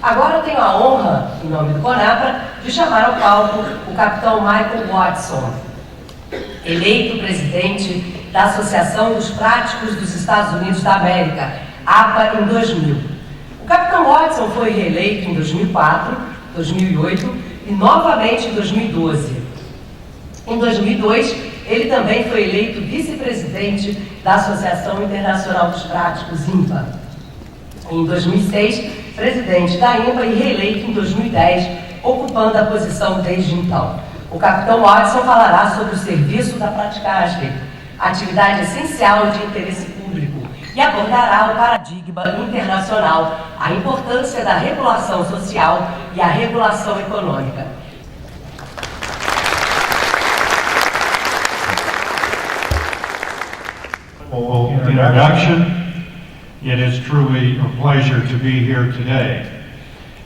Agora eu tenho a honra, em nome do Conapra, de chamar ao palco o capitão Michael Watson, eleito presidente da Associação dos Práticos dos Estados Unidos da América, APA, em 2000. O capitão Watson foi reeleito em 2004, 2008 e novamente em 2012. Em 2002, ele também foi eleito vice-presidente da Associação Internacional dos Práticos, IMPA. Em 2006, presidente da IMPA e reeleito em 2010, ocupando a posição desde então. O capitão Watson falará sobre o Serviço da Praticagem, atividade essencial de interesse público, e abordará o paradigma internacional, a importância da regulação social e a regulação econômica. Introduction. It is truly a pleasure to be here today.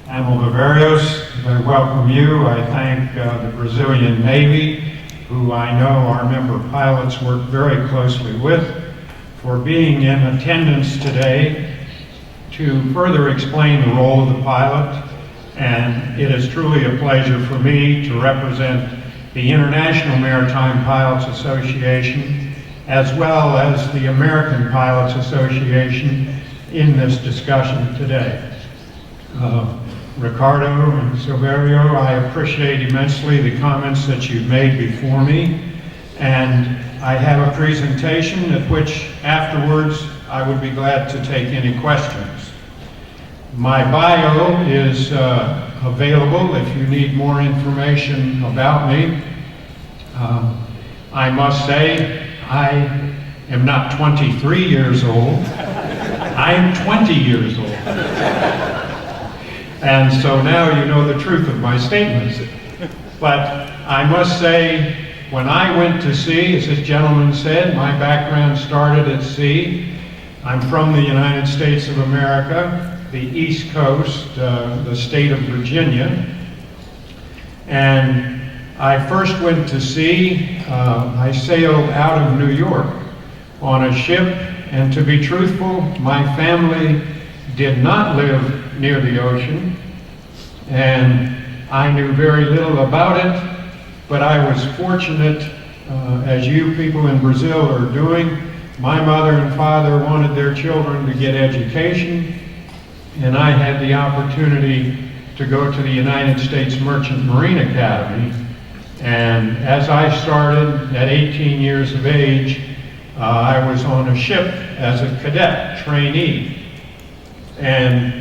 Amo Bavarios, I welcome you. I thank the Brazilian Navy, who I know our member pilots work very closely with, for being in attendance today to further explain the role of the pilot. And it is truly a pleasure for me to represent the International Maritime Pilots Association, as well as the American Pilots Association, in this discussion today. Ricardo and Silverio, I appreciate immensely the comments that you've made before me, and I have a presentation at which afterwards I would be glad to take any questions. My bio is available if you need more information about me. I must say, I am not 23 years old, I am 20 years old. And so now you know the truth of my statements. But I must say, when I went to sea, as this gentleman said, my background started at sea. I'm from the United States of America, the East Coast, the state of Virginia. And I first went to sea. I sailed out of New York on a ship, and to be truthful, my family did not live near the ocean, and I knew very little about it, but I was fortunate, as you people in Brazil are doing. My mother and father wanted their children to get education, and I had the opportunity to go to the United States Merchant Marine Academy. And as I started at 18 years of age, I was on a ship as a cadet trainee. And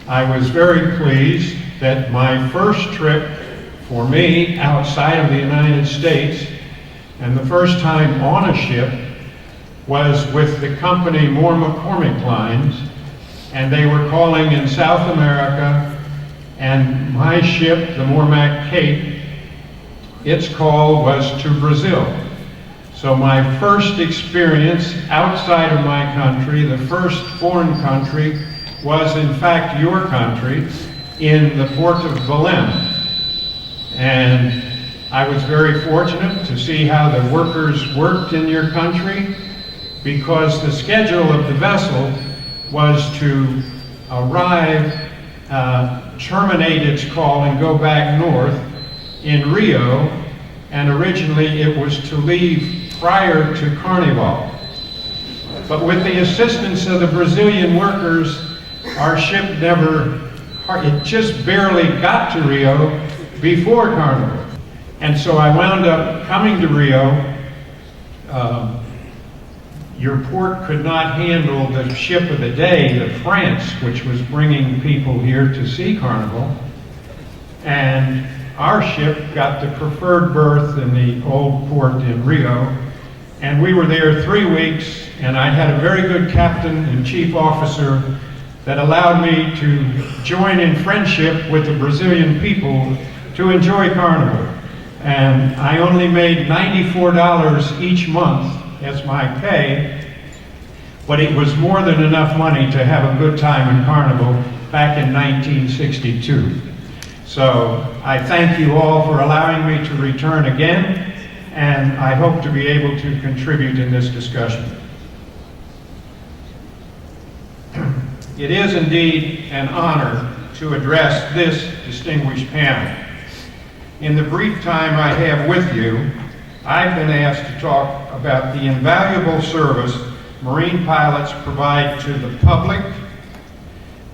I was very pleased that my first trip for me outside of the United States, and the first time on a ship, was with the company Moore McCormick Lines, and they were calling in South America, and my ship, the Moormac Cape, its call was to Brazil. So my first experience outside of my country, the first foreign country, was in fact your country, in the port of Belém. And I was very fortunate to see how the workers worked in your country, because the schedule of the vessel was to arrive, terminate its call and go back north in Rio, and originally it was to leave prior to Carnival. But with the assistance of the Brazilian workers, our ship it just barely got to Rio before Carnival. And so I wound up coming to Rio. Your port could not handle the ship of the day, the France, which was bringing people here to see Carnival. And our ship got the preferred berth in the old port in Rio. And we were there 3 weeks, and I had a very good captain and chief officer that allowed me to join in friendship with the Brazilian people to enjoy Carnival. And I only made $94 each month as my pay, but it was more than enough money to have a good time in Carnival back in 1962. So I thank you all for allowing me to return again, and I hope to be able to contribute in this discussion. It is indeed an honor to address this distinguished panel. In the brief time I have with you, I've been asked to talk about the invaluable service marine pilots provide to the public,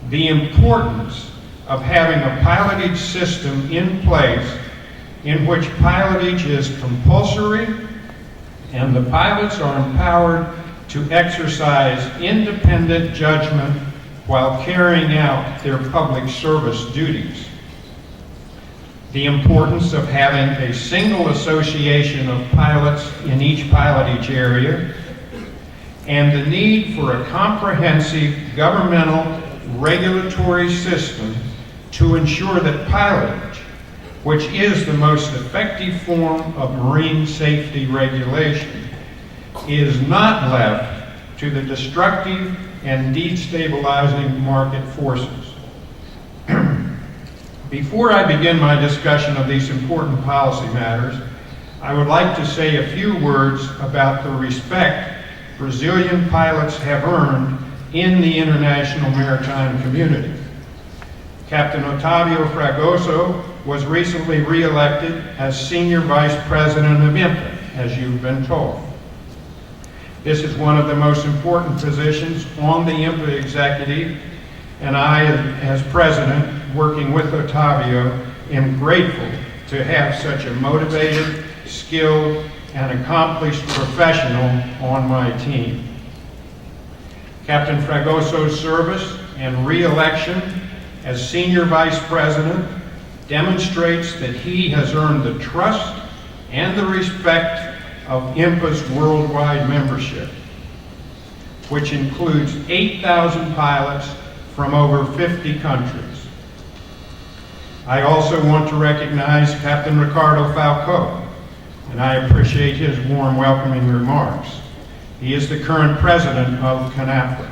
the importance of having a pilotage system in place in which pilotage is compulsory and the pilots are empowered to exercise independent judgment while carrying out their public service duties. The importance of having a single association of pilots in each pilotage area, and the need for a comprehensive governmental regulatory system to ensure that pilotage, which is the most effective form of marine safety regulation, is not left to the destructive and destabilizing market forces. Before I begin my discussion of these important policy matters, I would like to say a few words about the respect Brazilian pilots have earned in the international maritime community. Captain Otávio Fragoso was recently re-elected as Senior Vice President of IMPA, as you've been told. This is one of the most important positions on the IMPA executive, and I, as President, working with Otávio, am grateful to have such a motivated, skilled, and accomplished professional on my team. Captain Fragoso's service and re-election as Senior Vice President demonstrates that he has earned the trust and the respect of IMPA's worldwide membership, which includes 8,000 pilots from over 50 countries. I also want to recognize Captain Ricardo Falcão, and I appreciate his warm welcoming remarks. He is the current president of Conapra.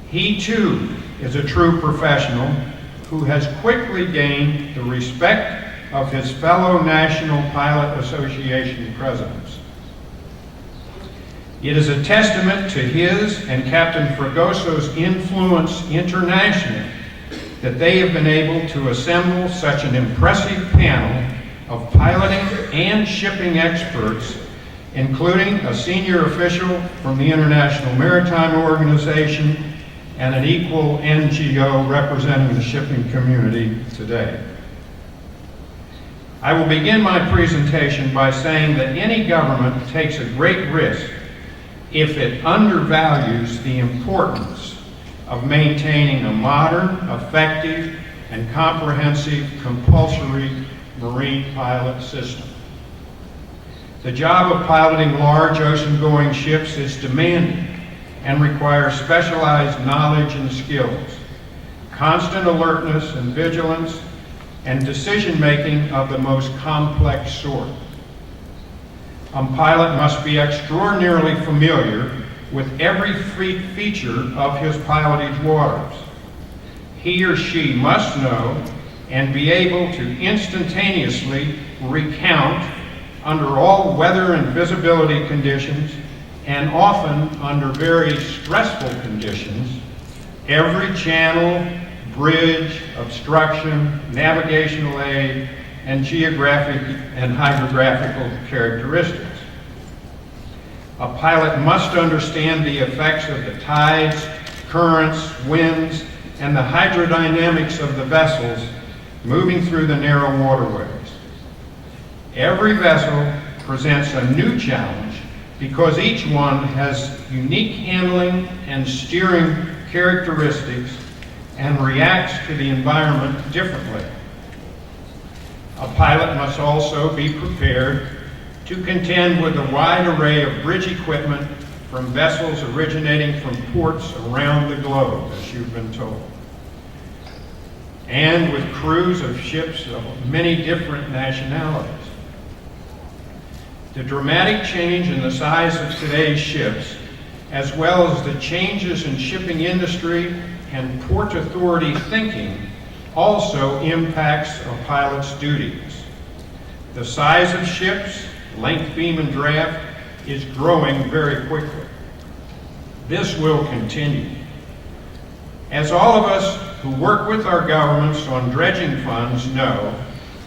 He too is a true professional who has quickly gained the respect of his fellow National Pilot Association presidents. It is a testament to his and Captain Fragoso's influence internationally that they have been able to assemble such an impressive panel of piloting and shipping experts, including a senior official from the International Maritime Organization and an equal NGO representing the shipping community today. I will begin my presentation by saying that any government takes a great risk if it undervalues the importance of maintaining a modern, effective, and comprehensive compulsory marine pilot system. The job of piloting large ocean-going ships is demanding and requires specialized knowledge and skills, constant alertness and vigilance, and decision-making of the most complex sort. A pilot must be extraordinarily familiar with every feature of his pilotage waters. He or she must know and be able to instantaneously recount under all weather and visibility conditions, and often under very stressful conditions, every channel, bridge, obstruction, navigational aid, and geographic and hydrographical characteristics. A pilot must understand the effects of the tides, currents, winds, and the hydrodynamics of the vessels moving through the narrow waterways. Every vessel presents a new challenge because each one has unique handling and steering characteristics and reacts to the environment differently. A pilot must also be prepared to contend with a wide array of bridge equipment from vessels originating from ports around the globe, as you've been told, and with crews of ships of many different nationalities. The dramatic change in the size of today's ships, as well as the changes in shipping industry and port authority thinking, also impacts a pilot's duties. The size of ships, length, beam, and draft, is growing very quickly. This will continue. As all of us who work with our governments on dredging funds know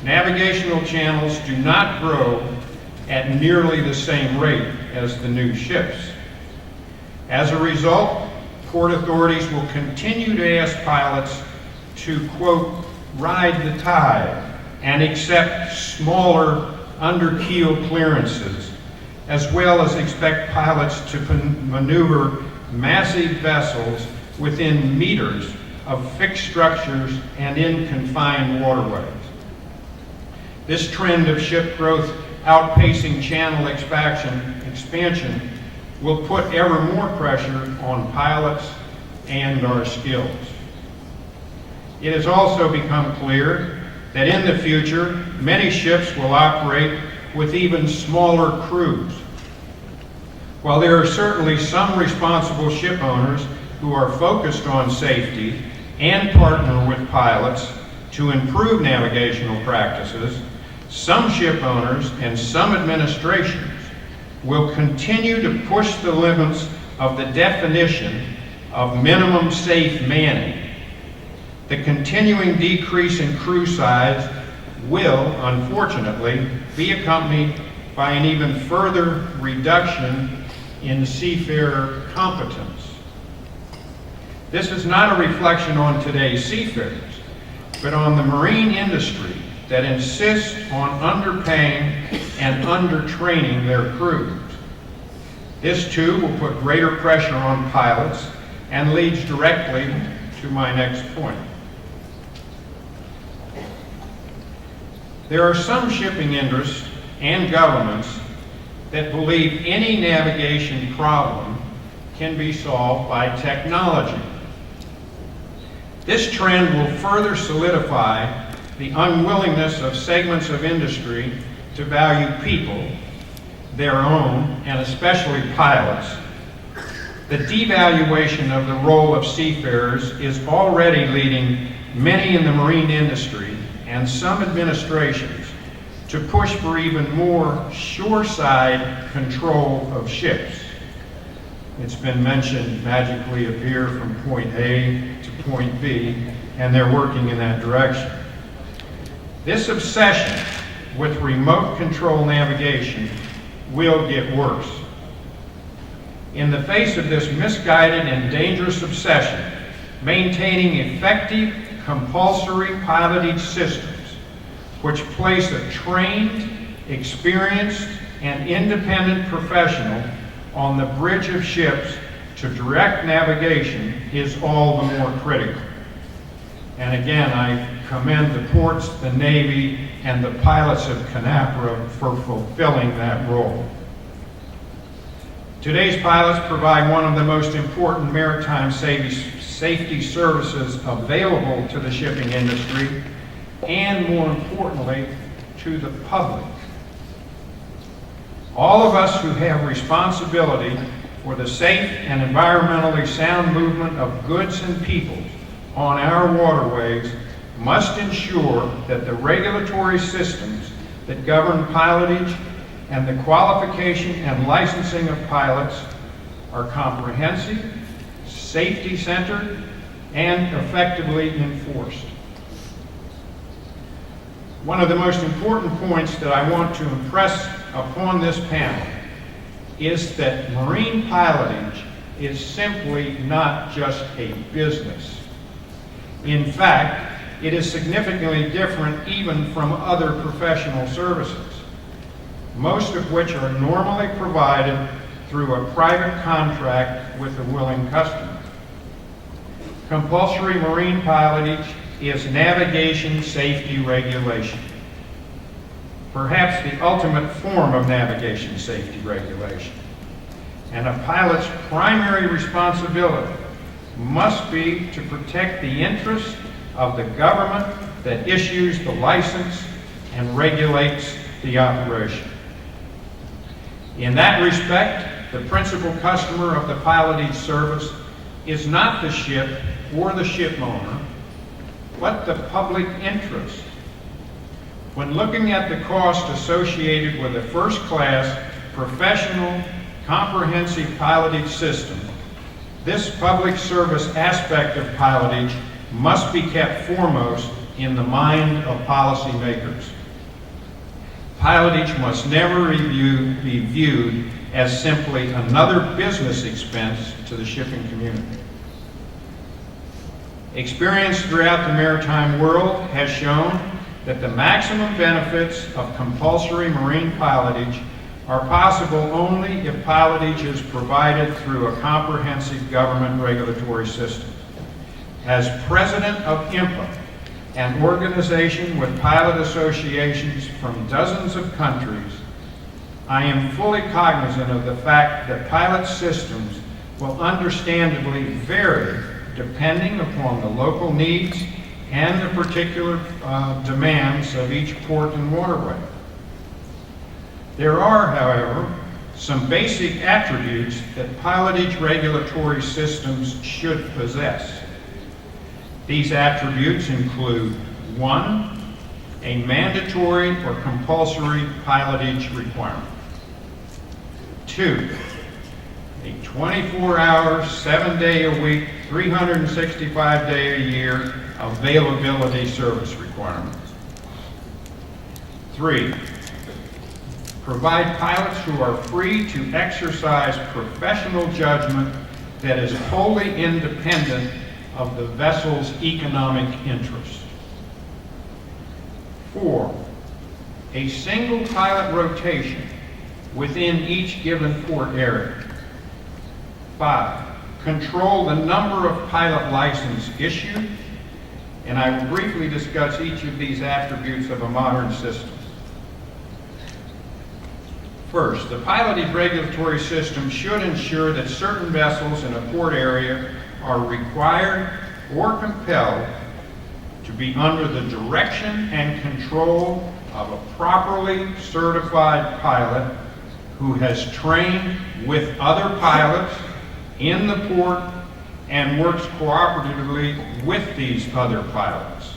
navigational channels do not grow at nearly the same rate as the new ships. As a result, port authorities will continue to ask pilots to, quote, ride the tide and accept smaller under-keel clearances, as well as expect pilots to maneuver massive vessels within meters of fixed structures and in confined waterways. This trend of ship growth outpacing channel expansion will put ever more pressure on pilots and our skills. It has also become clear that in the future, many ships will operate with even smaller crews. While there are certainly some responsible ship owners who are focused on safety and partner with pilots to improve navigational practices, some ship owners and some administrations will continue to push the limits of the definition of minimum safe manning. The continuing decrease in crew size will, unfortunately, be accompanied by an even further reduction in seafarer competence. This is not a reflection on today's seafarers, but on the marine industry that insists on underpaying and undertraining their crews. This too will put greater pressure on pilots and leads directly to my next point. There are some shipping interests and governments that believe any navigation problem can be solved by technology. This trend will further solidify the unwillingness of segments of industry to value people, their own, and especially pilots. The devaluation of the role of seafarers is already leading many in the marine industry and some administrations to push for even more shoreside control of ships. It's been mentioned magically appear from point A to point B, and they're working in that direction. This obsession with remote control navigation will get worse. In the face of this misguided and dangerous obsession, maintaining effective, compulsory pilotage systems which place a trained, experienced, and independent professional on the bridge of ships to direct navigation is all the more critical. And again, I commend the ports, the Navy, and the pilots of Conapra for fulfilling that role. Today's pilots provide one of the most important maritime safety services available to the shipping industry, and more importantly, to the public. All of us who have responsibility for the safe and environmentally sound movement of goods and people on our waterways must ensure that the regulatory systems that govern pilotage and the qualification and licensing of pilots are comprehensive, safety-centered, and effectively enforced. One of the most important points that I want to impress upon this panel is that marine pilotage is simply not just a business. In fact, it is significantly different even from other professional services, most of which are normally provided through a private contract with a willing customer. Compulsory marine pilotage is navigation safety regulation, perhaps the ultimate form of navigation safety regulation. And a pilot's primary responsibility must be to protect the interests of the government that issues the license and regulates the operation. In that respect, the principal customer of the pilotage service is not the ship or the ship owner, but the public interest. When looking at the cost associated with a first-class, professional, comprehensive pilotage system, this public service aspect of pilotage must be kept foremost in the mind of policymakers. Pilotage must never be viewed as simply another business expense to the shipping community. Experience throughout the maritime world has shown that the maximum benefits of compulsory marine pilotage are possible only if pilotage is provided through a comprehensive government regulatory system. As president of IMPA, an organization with pilot associations from dozens of countries, I am fully cognizant of the fact that pilot systems will understandably vary depending upon the local needs and the particular demands of each port and waterway. There are, however, some basic attributes that pilotage regulatory systems should possess. These attributes include: 1, a mandatory or compulsory pilotage requirement; 2, a 24-hour, 7-day-a-week, 365-day-a-year availability service requirement; 3, provide pilots who are free to exercise professional judgment that is wholly independent of the vessel's economic interest; 4, a single pilot rotation within each given port area; 5, control the number of pilot licenses issued, and I will briefly discuss each of these attributes of a modern system. First, the pilotage regulatory system should ensure that certain vessels in a port area are required or compelled to be under the direction and control of a properly certified pilot who has trained with other pilots in the port and works cooperatively with these other pilots.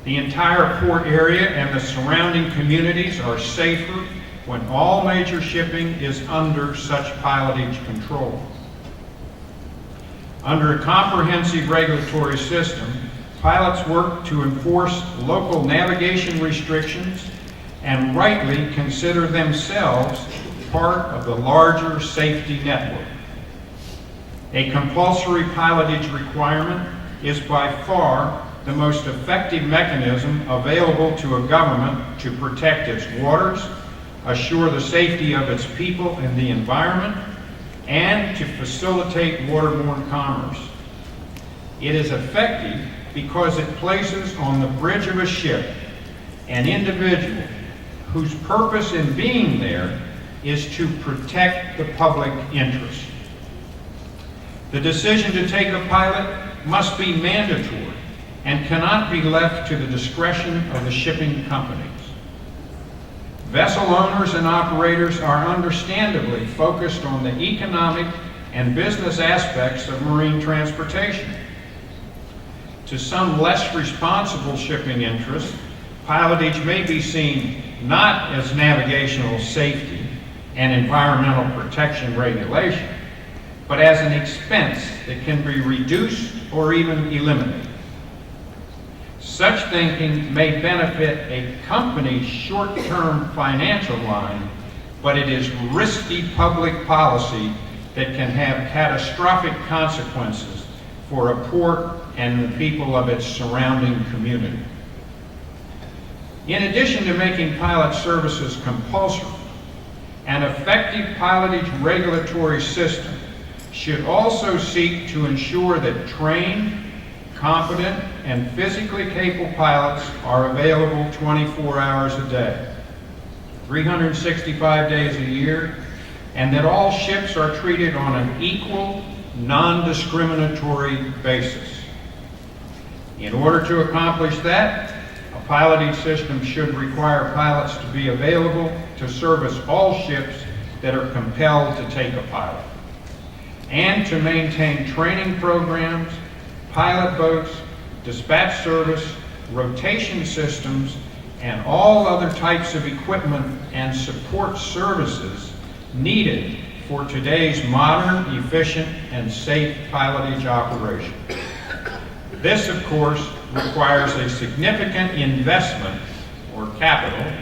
The entire port area and the surrounding communities are safer when all major shipping is under such pilotage control. Under a comprehensive regulatory system, pilots work to enforce local navigation restrictions and rightly consider themselves part of the larger safety network. A compulsory pilotage requirement is by far the most effective mechanism available to a government to protect its waters, assure the safety of its people and the environment, and to facilitate waterborne commerce. It is effective because it places on the bridge of a ship an individual whose purpose in being there is to protect the public interest. The decision to take a pilot must be mandatory and cannot be left to the discretion of the shipping companies. Vessel owners and operators are understandably focused on the economic and business aspects of marine transportation. To some less responsible shipping interests, pilotage may be seen not as navigational safety and environmental protection regulation, but as an expense that can be reduced or even eliminated. Such thinking may benefit a company's short-term financial line, but it is risky public policy that can have catastrophic consequences for a port and the people of its surrounding community. In addition to making pilot services compulsory, an effective pilotage regulatory system should also seek to ensure that trained, competent, and physically capable pilots are available 24 hours a day, 365 days a year, and that all ships are treated on an equal, non-discriminatory basis. In order to accomplish that, a piloting system should require pilots to be available to service all ships that are compelled to take a pilot, and to maintain training programs, pilot boats, dispatch service, rotation systems, and all other types of equipment and support services needed for today's modern, efficient, and safe pilotage operation. This, of course, requires a significant investment or capital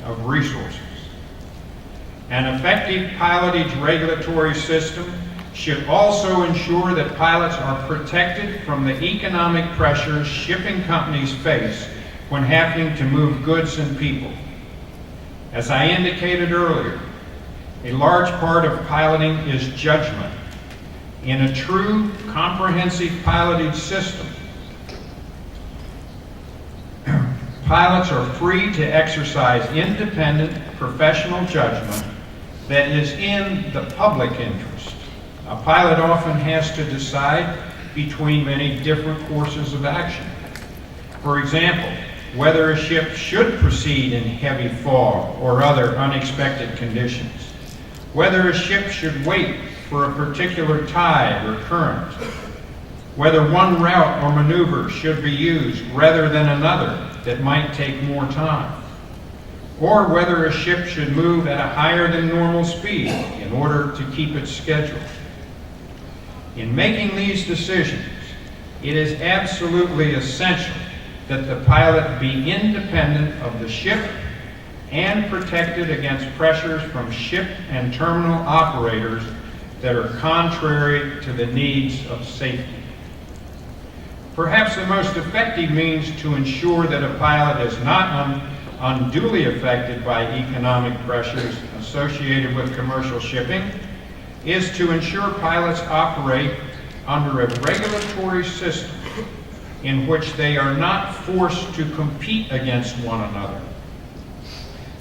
of resources. An effective pilotage regulatory system should also ensure that pilots are protected from the economic pressures shipping companies face when having to move goods and people. As I indicated earlier, a large part of piloting is judgment. In a true comprehensive pilotage system, pilots are free to exercise independent professional judgment that is in the public interest. A pilot often has to decide between many different courses of action. For example, whether a ship should proceed in heavy fog or other unexpected conditions, whether a ship should wait for a particular tide or current, whether one route or maneuver should be used rather than another that might take more time, or whether a ship should move at a higher than normal speed in order to keep its schedule. In making these decisions, it is absolutely essential that the pilot be independent of the ship and protected against pressures from ship and terminal operators that are contrary to the needs of safety. Perhaps the most effective means to ensure that a pilot is not unduly affected by economic pressures associated with commercial shipping is to ensure pilots operate under a regulatory system in which they are not forced to compete against one another.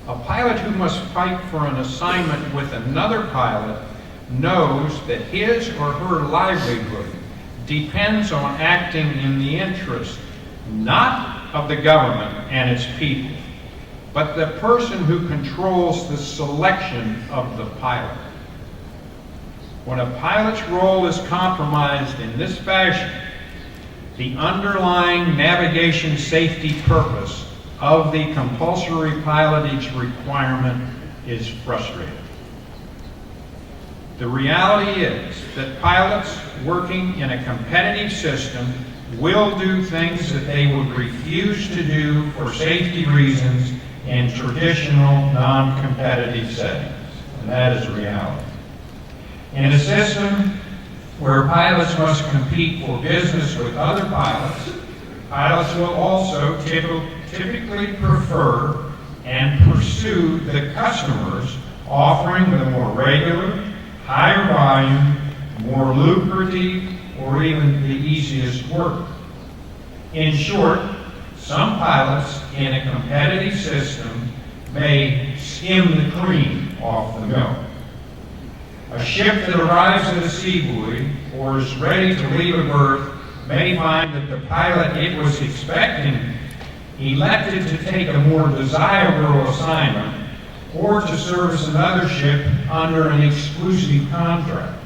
A pilot who must fight for an assignment with another pilot knows that his or her livelihood depends on acting in the interest not of the government and its people, but the person who controls the selection of the pilot. When a pilot's role is compromised in this fashion, the underlying navigation safety purpose of the compulsory pilotage requirement is frustrated. The reality is that pilots working in a competitive system will do things that they would refuse to do for safety reasons in traditional non-competitive settings. And that is reality. In a system where pilots must compete for business with other pilots, pilots will also typically prefer and pursue the customers offering the more regular, higher volume, more lucrative, or even the easiest work. In short, some pilots in a competitive system may skim the cream off the milk. A ship that arrives at a sea buoy or is ready to leave a berth may find that the pilot it was expecting elected to take a more desirable assignment or to service another ship under an exclusive contract.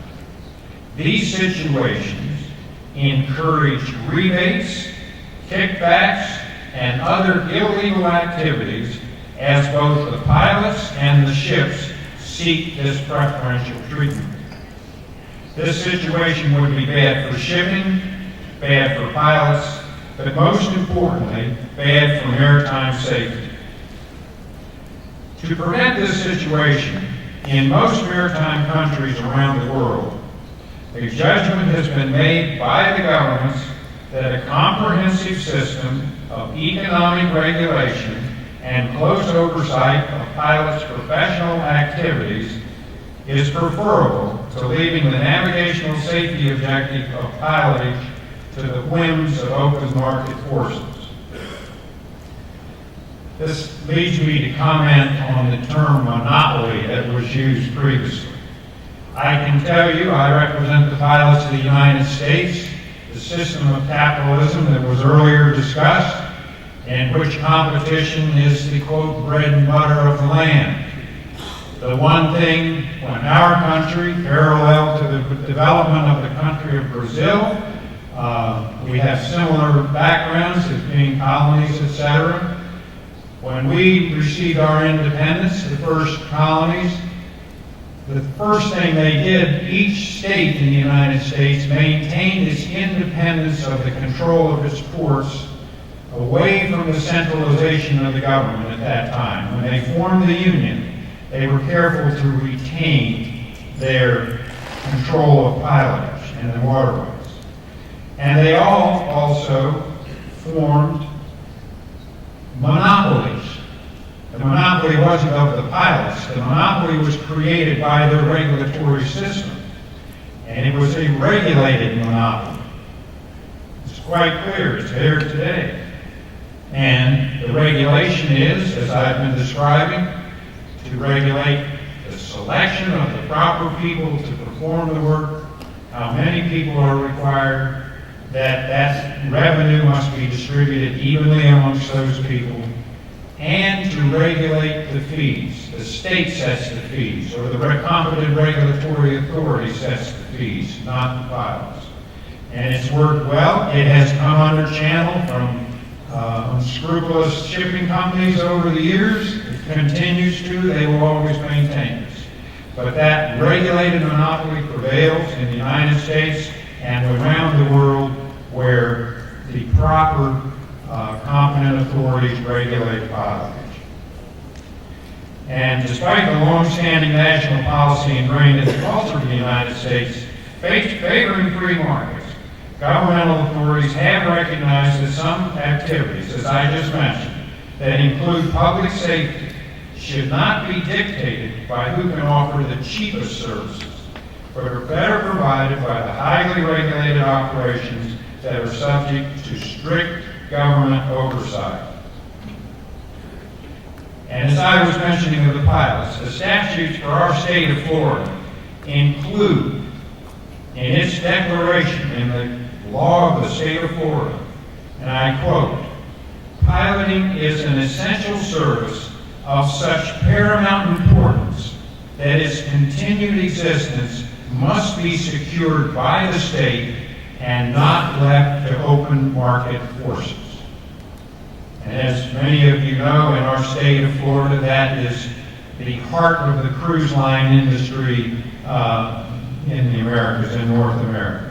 These situations encourage rebates, kickbacks, and other illegal activities as both the pilots and the ships seek this preferential treatment. This situation would be bad for shipping, bad for pilots, but most importantly, bad for maritime safety. To prevent this situation, in most maritime countries around the world, a judgment has been made by the governments that a comprehensive system of economic regulation and close oversight of pilots' professional activities is preferable to leaving the navigational safety objective of pilotage to the whims of open market forces. This leads me to comment on the term monopoly that was used previously. I can tell you I represent the pilots of the United States, the system of capitalism that was earlier discussed, in which competition is the, quote, bread and butter of the land. The one thing when our country, parallel to the development of the country of Brazil, we have similar backgrounds as being colonies, etc. When we received our independence, the first colonies, the first thing they did, each state in the United States maintained its independence of the control of its ports away from the centralization of the government at that time. When they formed the Union, they were careful to retain their control of pilotage in the waterways. And they all also formed monopolies. The monopoly wasn't of the pilots. The monopoly was created by their regulatory system. And it was a regulated monopoly. It's quite clear. It's there today. And the regulation is, as I've been describing, to regulate the selection of the proper people to perform the work, how many people are required, that revenue must be distributed evenly amongst those people, and to regulate the fees. The state sets the fees, or the competent regulatory authority sets the fees, not the pilots. And it's worked well. It has come under channel from unscrupulous shipping companies over the years. It continues to. They will always maintain this. But that regulated monopoly prevails in the United States and around the world where the proper competent authorities regulate pilotage. And despite the long-standing national policy ingrained in the culture of the United States favoring free markets, governmental authorities have recognized that some activities, as I just mentioned, that include public safety, should not be dictated by who can offer the cheapest services, but are better provided by the highly regulated operations that are subject to strict government oversight. And as I was mentioning of the pilots, the statutes for our state of Florida include in its declaration in the law of the state of Florida, and I quote, "Piloting is an essential service of such paramount importance that its continued existence must be secured by the state and not left to open market forces." And as many of you know, in our state of Florida, that is the heart of the cruise line industry in the Americas, in North America.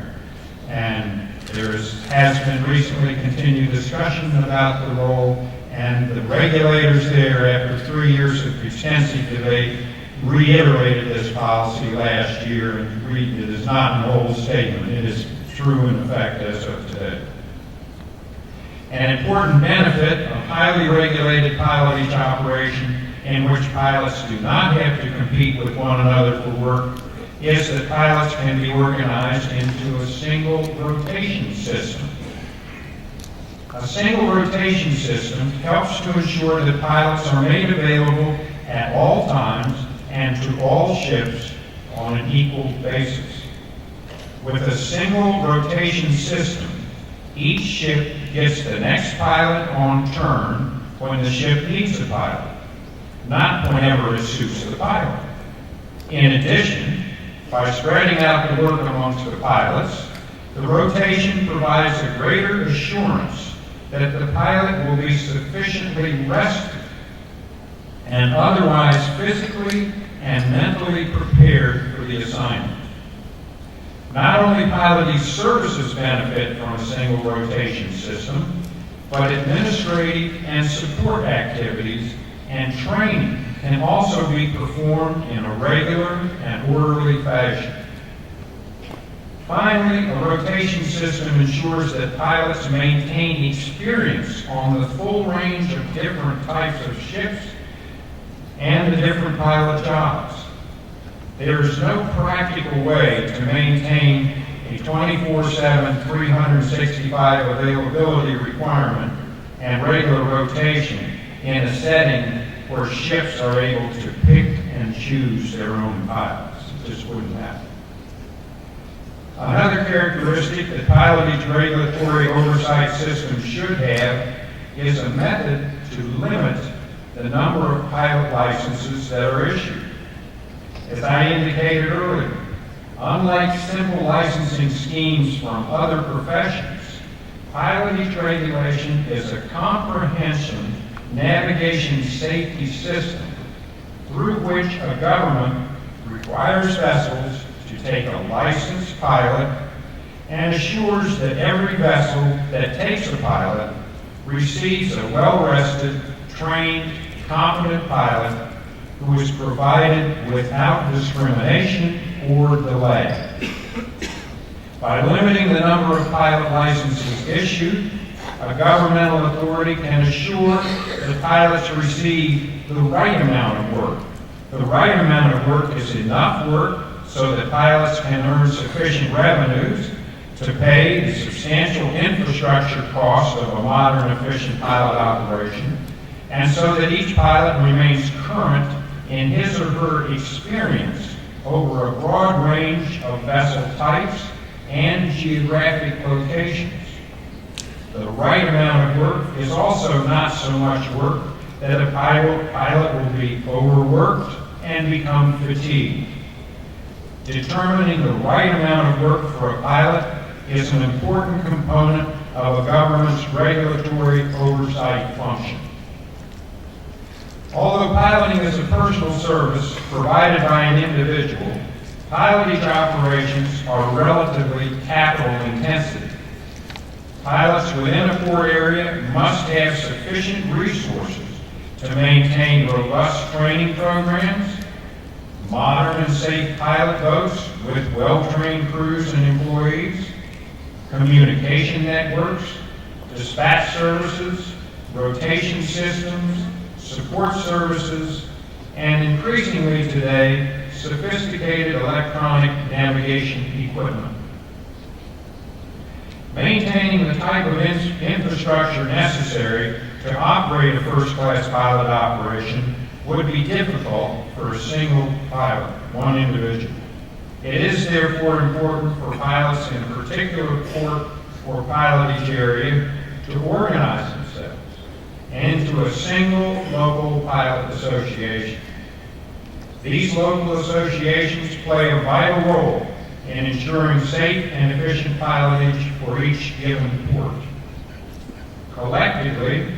And there has been recently continued discussion about the role, and the regulators there, after 3 years of extensive debate, reiterated this policy last year, and it is not an old statement. It is true in effect as of today. An important benefit of highly regulated pilotage operation in which pilots do not have to compete with one another for work is that pilots can be organized into a single rotation system. A single rotation system helps to ensure that pilots are made available at all times and to all ships on an equal basis. With a single rotation system, each ship gets the next pilot on turn when the ship needs a pilot, not whenever it suits the pilot. In addition, by spreading out the work amongst the pilots, the rotation provides a greater assurance that the pilot will be sufficiently rested and otherwise physically and mentally prepared for the assignment. Not only piloting services benefit from a single rotation system, but administrative and support activities and training can also be performed in a regular and orderly fashion. Finally, a rotation system ensures that pilots maintain experience on the full range of different types of ships and the different pilot jobs. There is no practical way to maintain a 24/7, 365 availability requirement and regular rotation in a setting where ships are able to pick and choose their own pilots. It just wouldn't happen. Another characteristic that pilotage regulatory oversight systems should have is a method to limit the number of pilot licenses that are issued. As I indicated earlier, unlike simple licensing schemes from other professions, pilotage regulation is a comprehensive navigation safety system through which a government requires vessels to take a licensed pilot and assures that every vessel that takes a pilot receives a well-rested, trained, competent pilot who is provided without discrimination or delay. By limiting the number of pilot licenses issued, a governmental authority can assure that pilots receive the right amount of work. The right amount of work is enough work so that pilots can earn sufficient revenues to pay the substantial infrastructure costs of a modern, efficient pilot operation, and so that each pilot remains current in his or her experience over a broad range of vessel types and geographic locations. The right amount of work is also not so much work that a pilot will be overworked and become fatigued. Determining the right amount of work for a pilot is an important component of a government's regulatory oversight function. Although piloting is a personal service provided by an individual, pilotage operations are relatively capital intensive. Pilots within a port area must have sufficient resources to maintain robust training programs, modern and safe pilot boats with well-trained crews and employees, communication networks, dispatch services, rotation systems, support services, and increasingly today, sophisticated electronic navigation equipment. Maintaining the type of infrastructure necessary to operate a first-class pilot operation would be difficult for a single pilot, one individual. It is therefore important for pilots in a particular port or pilotage area to organize themselves into a single local pilot association. These local associations play a vital role in ensuring safe and efficient pilotage for each given port. Collectively,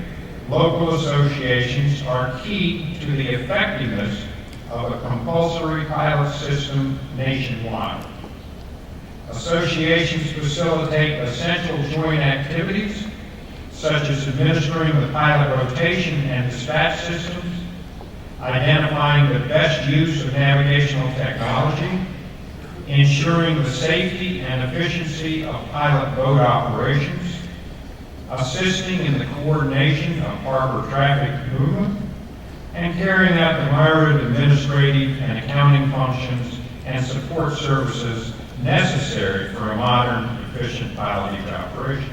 local associations are key to the effectiveness of a compulsory pilot system nationwide. Associations facilitate essential joint activities such as administering the pilot rotation and dispatch systems, identifying the best use of navigational technology, ensuring the safety and efficiency of pilot boat operations, assisting in the coordination of harbor traffic movement, and carrying out the myriad administrative and accounting functions and support services necessary for a modern, efficient pilotage operation.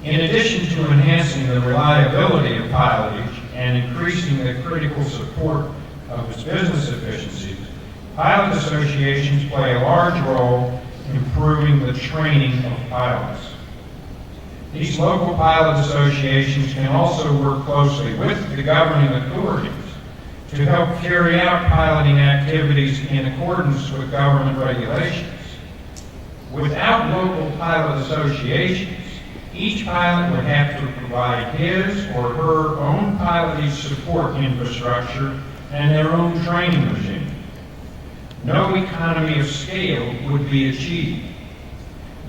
In addition to enhancing the reliability of pilotage and increasing the critical support of its business efficiencies, pilot associations play a large role in improving the training of pilots. These local pilot associations can also work closely with the governing authorities to help carry out piloting activities in accordance with government regulations. Without local pilot associations, each pilot would have to provide his or her own pilotage support infrastructure and their own training regime. No economy of scale would be achieved.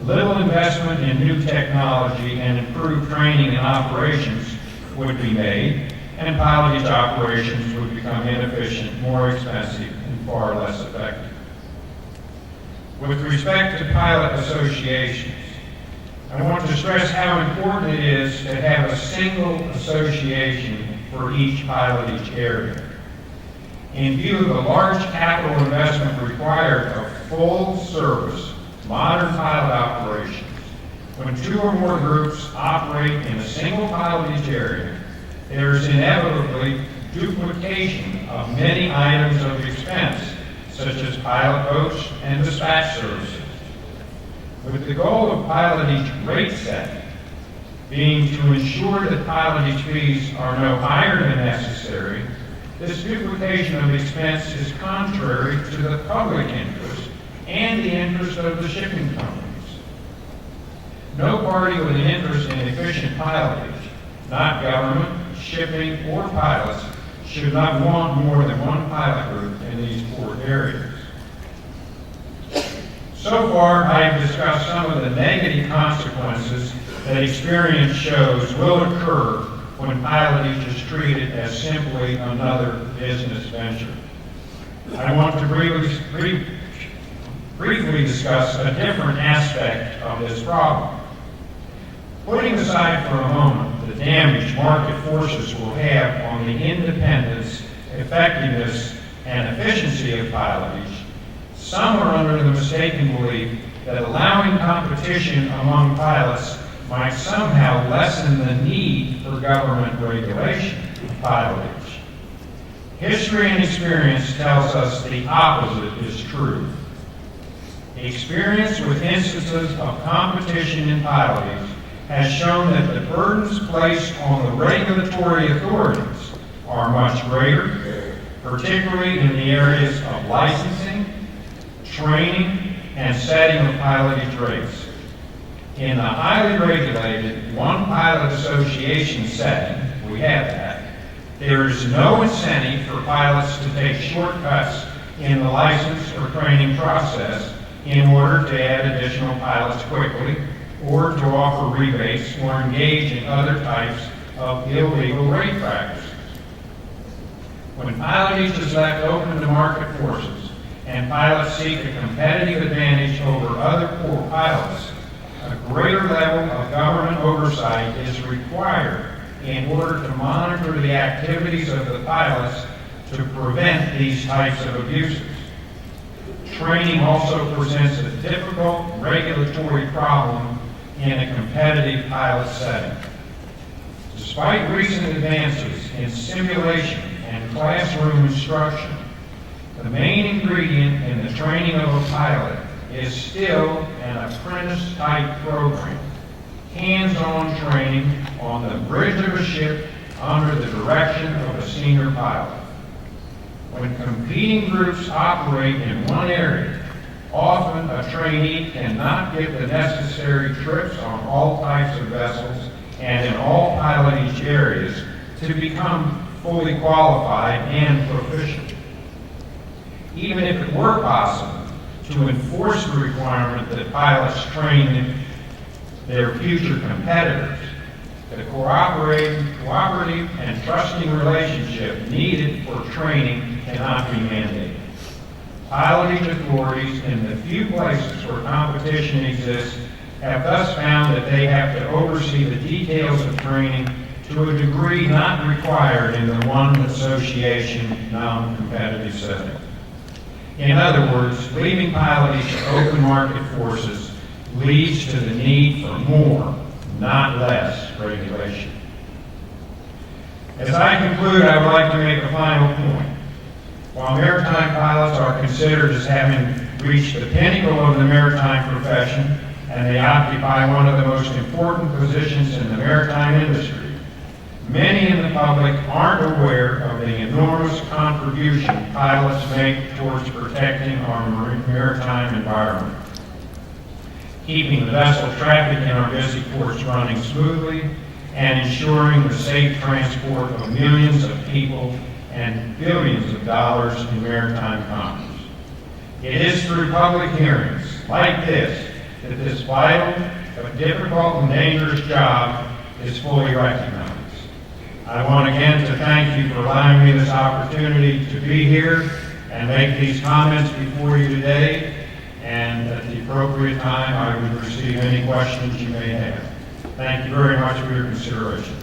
Little investment in new technology and improved training and operations would be made, and pilotage operations would become inefficient, more expensive, and far less effective. With respect to pilot associations, I want to stress how important it is to have a single association for each pilotage area. In view of the large capital investment required of full-service modern pilot operations, when two or more groups operate in a single pilotage area, there is inevitably duplication of many items of expense, such as pilot boats and dispatch services. With the goal of pilotage rate setting being to ensure that pilotage fees are no higher than necessary, this duplication of expense is contrary to the public interest and the interest of the shipping companies. No party with an interest in efficient pilotage, not government, shipping, or pilots, should not want more than one pilot group in these 4 areas. So far, I have discussed some of the negative consequences that experience shows will occur when pilotage is treated as simply another business venture. I want to briefly discuss a different aspect of this problem. Putting aside for a moment the damage market forces will have on the independence, effectiveness, and efficiency of pilotage, some are under the mistaken belief that allowing competition among pilots might somehow lessen the need for government regulation of pilotage. History and experience tells us the opposite is true. Experience with instances of competition in pilotage has shown that the burdens placed on the regulatory authorities are much greater, particularly in the areas of licensing, training, and setting of pilotage rates. In the highly regulated one pilot association setting, we have that, there is no incentive for pilots to take shortcuts in the license or training process in order to add additional pilots quickly, or to offer rebates or engage in other types of illegal rate practices. When pilotage is left open to market forces and pilots seek a competitive advantage over other poor pilots, a greater level of government oversight is required in order to monitor the activities of the pilots to prevent these types of abuses. Training also presents a difficult regulatory problem in a competitive pilot setting. Despite recent advances in simulation and classroom instruction, the main ingredient in the training of a pilot is still an apprentice-type program, hands-on training on the bridge of a ship under the direction of a senior pilot. When competing groups operate in one area, often a trainee cannot get the necessary trips on all types of vessels and in all pilotage areas to become fully qualified and proficient. Even if it were possible to enforce the requirement that pilots train their future competitors, the cooperative and trusting relationship needed for training cannot be mandated. Piloting authorities in the few places where competition exists have thus found that they have to oversee the details of training to a degree not required in the one association non-competitive setting. In other words, leaving piloting to open market forces leads to the need for more, not less, regulation. As I conclude, I would like to make a final point. While maritime pilots are considered as having reached the pinnacle of the maritime profession, and they occupy one of the most important positions in the maritime industry, many in the public aren't aware of the enormous contribution pilots make towards protecting our maritime environment, keeping the vessel traffic in our busy ports running smoothly, and ensuring the safe transport of millions of people and billions of dollars in maritime commerce. It is through public hearings like this that this vital but difficult and dangerous job is fully recognized. I want again to thank you for allowing me this opportunity to be here and make these comments before you today, and at the appropriate time I would receive any questions you may have. Thank you very much for your consideration.